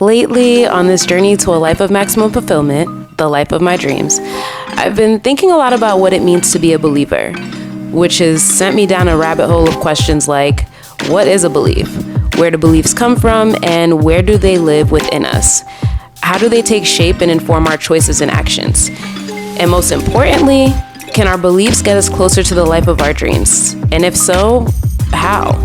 Lately, on this journey to a life of maximum fulfillment, the life of my dreams, I've been thinking a lot about what it means to be a believer, which has sent me down a rabbit hole of questions like, what is a belief? Where do beliefs come from, and where do they live within us? How do they take shape and inform our choices and actions? And most importantly, can our beliefs get us closer to the life of our dreams? And if so, how?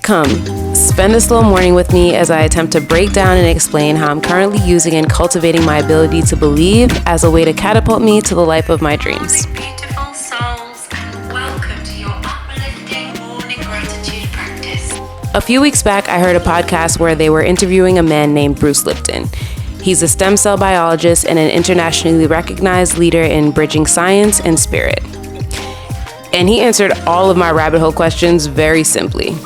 Come, spend this little morning with me as I attempt to break down and explain how I'm currently using and cultivating my ability to believe as a way to catapult me to the life of my dreams. Beautiful souls, and welcome to your uplifting morning gratitude practice. A few weeks back, I heard a podcast where they were interviewing a man named Bruce Lipton. He's a stem cell biologist and an internationally recognized leader in bridging science and spirit. And he answered all of my rabbit hole questions very simply.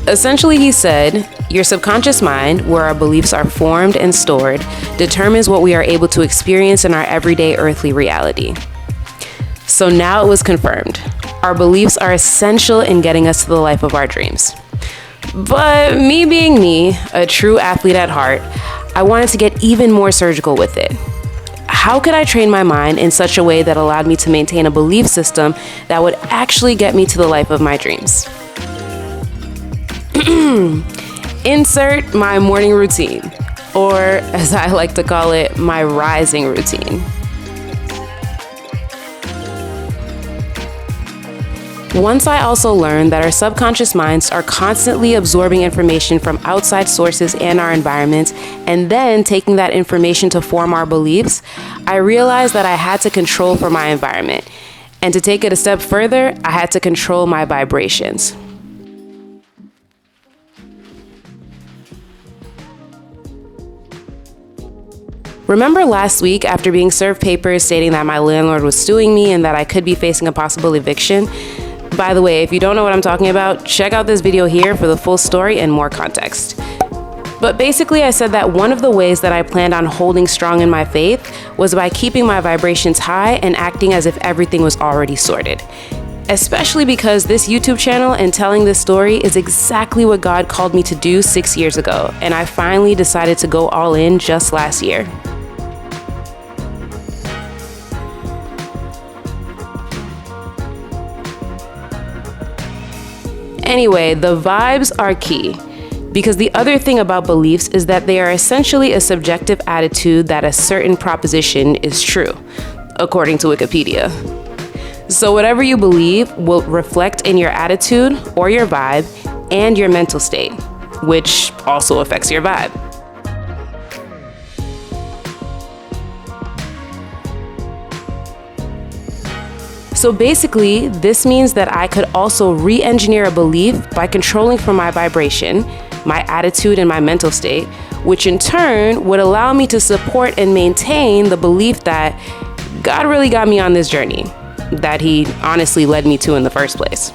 Essentially, he said, your subconscious mind, where our beliefs are formed and stored, determines what we are able to experience in our everyday earthly reality. So now it was confirmed. Our beliefs are essential in getting us to the life of our dreams. But me being me, a true athlete at heart, I wanted to get even more surgical with it. How could I train my mind in such a way that allowed me to maintain a belief system that would actually get me to the life of my dreams? Insert my morning routine, or as I like to call it, my rising routine. Once I also learned that our subconscious minds are constantly absorbing information from outside sources and our environment, and then taking that information to form our beliefs, I realized that I had to control for my environment. And to take it a step further, I had to control my vibrations. Remember last week after being served papers stating that my landlord was suing me and that I could be facing a possible eviction? By the way, if you don't know what I'm talking about, check out this video here for the full story and more context. But basically, I said that one of the ways that I planned on holding strong in my faith was by keeping my vibrations high and acting as if everything was already sorted. Especially because this YouTube channel and telling this story is exactly what God called me to do 6 years ago, and I finally decided to go all in just last year. Anyway, the vibes are key, because the other thing about beliefs is that they are essentially a subjective attitude that a certain proposition is true, according to Wikipedia. So whatever you believe will reflect in your attitude or your vibe and your mental state, which also affects your vibe. So basically, this means that I could also re-engineer a belief by controlling for my vibration, my attitude, and my mental state, which in turn would allow me to support and maintain the belief that God really got me on this journey, that He honestly led me to in the first place.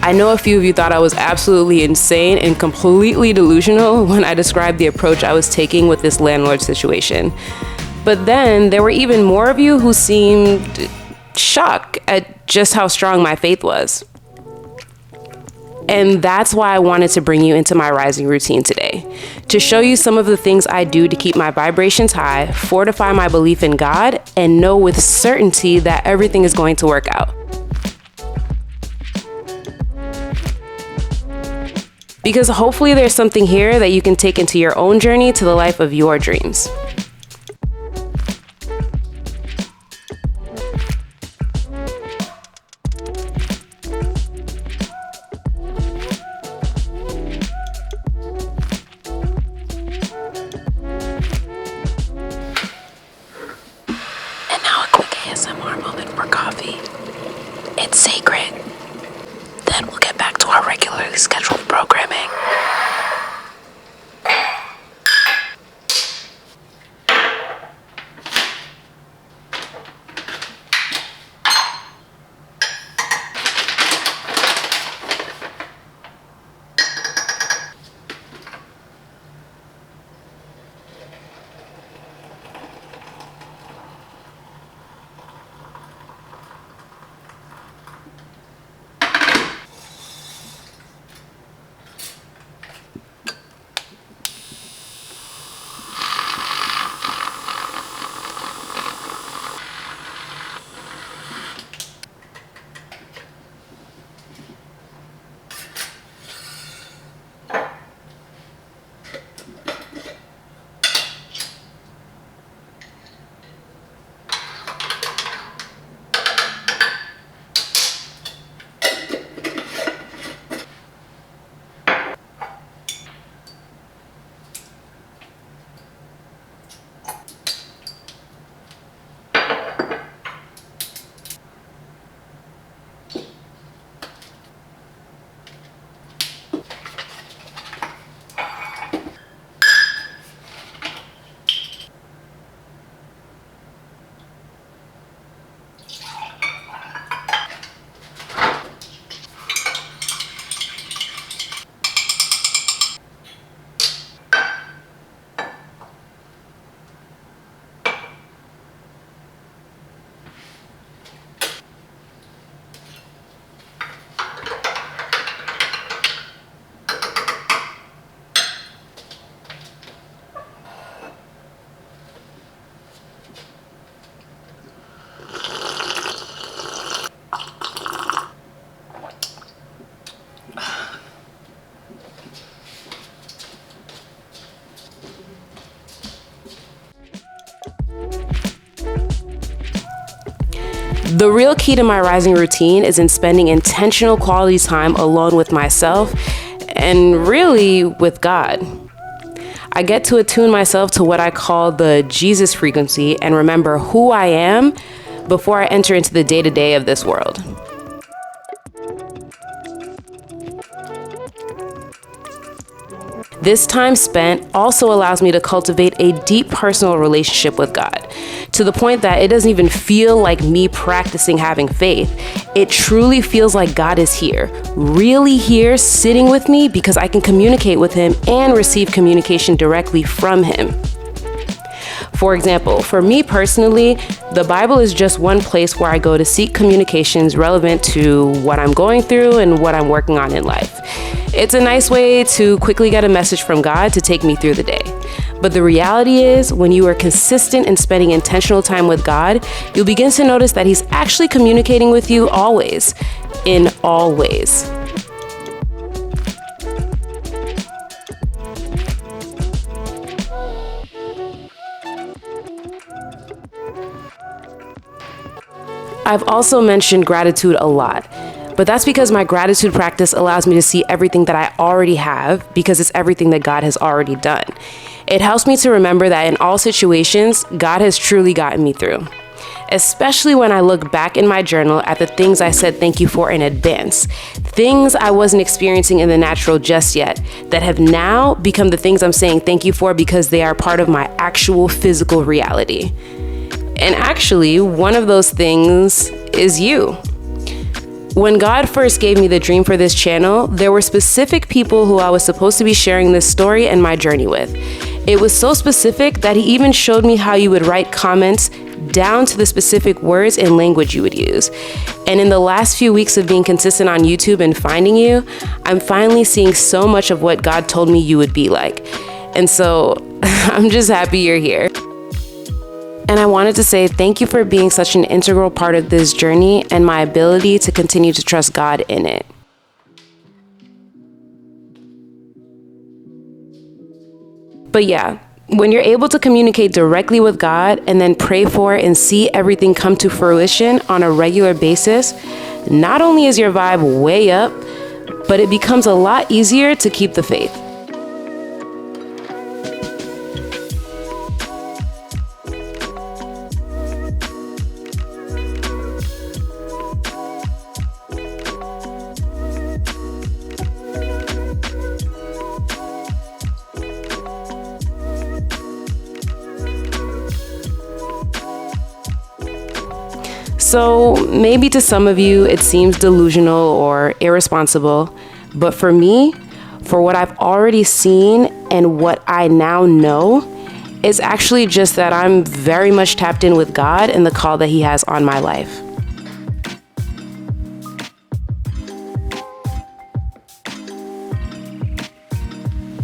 I know a few of you thought I was absolutely insane and completely delusional when I described the approach I was taking with this landlord situation. But then there were even more of you who seemed shocked at just how strong my faith was. And that's why I wanted to bring you into my rising routine today, to show you some of the things I do to keep my vibrations high, fortify my belief in God, and know with certainty that everything is going to work out. Because hopefully there's something here that you can take into your own journey to the life of your dreams. And now a quick ASMR moment for coffee. It's sacred. Then we'll get back to our regularly scheduled programming. The real key to my rising routine is in spending intentional quality time alone with myself and really with God. I get to attune myself to what I call the Jesus frequency and remember who I am before I enter into the day-to-day of this world. This time spent also allows me to cultivate a deep personal relationship with God, to the point that it doesn't even feel like me practicing having faith. It truly feels like God is here, really here, sitting with me because I can communicate with Him and receive communication directly from Him. For example, for me personally, the Bible is just one place where I go to seek communications relevant to what I'm going through and what I'm working on in life. It's a nice way to quickly get a message from God to take me through the day. But the reality is, when you are consistent in spending intentional time with God, you'll begin to notice that He's actually communicating with you always, in all ways. I've also mentioned gratitude a lot, but that's because my gratitude practice allows me to see everything that I already have because it's everything that God has already done. It helps me to remember that in all situations, God has truly gotten me through, especially when I look back in my journal at the things I said thank you for in advance, things I wasn't experiencing in the natural just yet that have now become the things I'm saying thank you for because they are part of my actual physical reality. And actually, one of those things is you. When God first gave me the dream for this channel, there were specific people who I was supposed to be sharing this story and my journey with. It was so specific that He even showed me how you would write comments down to the specific words and language you would use. And in the last few weeks of being consistent on YouTube and finding you, I'm finally seeing so much of what God told me you would be like. And so I'm just happy you're here. And I wanted to say thank you for being such an integral part of this journey and my ability to continue to trust God in it. But yeah, when you're able to communicate directly with God and then pray for and see everything come to fruition on a regular basis, not only is your vibe way up, but it becomes a lot easier to keep the faith. So maybe to some of you, it seems delusional or irresponsible, but for me, for what I've already seen and what I now know, it's actually just that I'm very much tapped in with God and the call that He has on my life.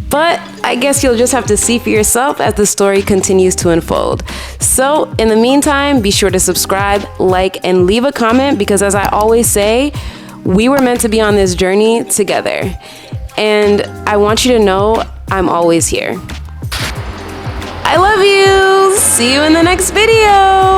But I guess you'll just have to see for yourself as the story continues to unfold. So in the meantime, be sure to subscribe, like, and leave a comment because as I always say, we were meant to be on this journey together. And I want you to know I'm always here. I love you. See you in the next video.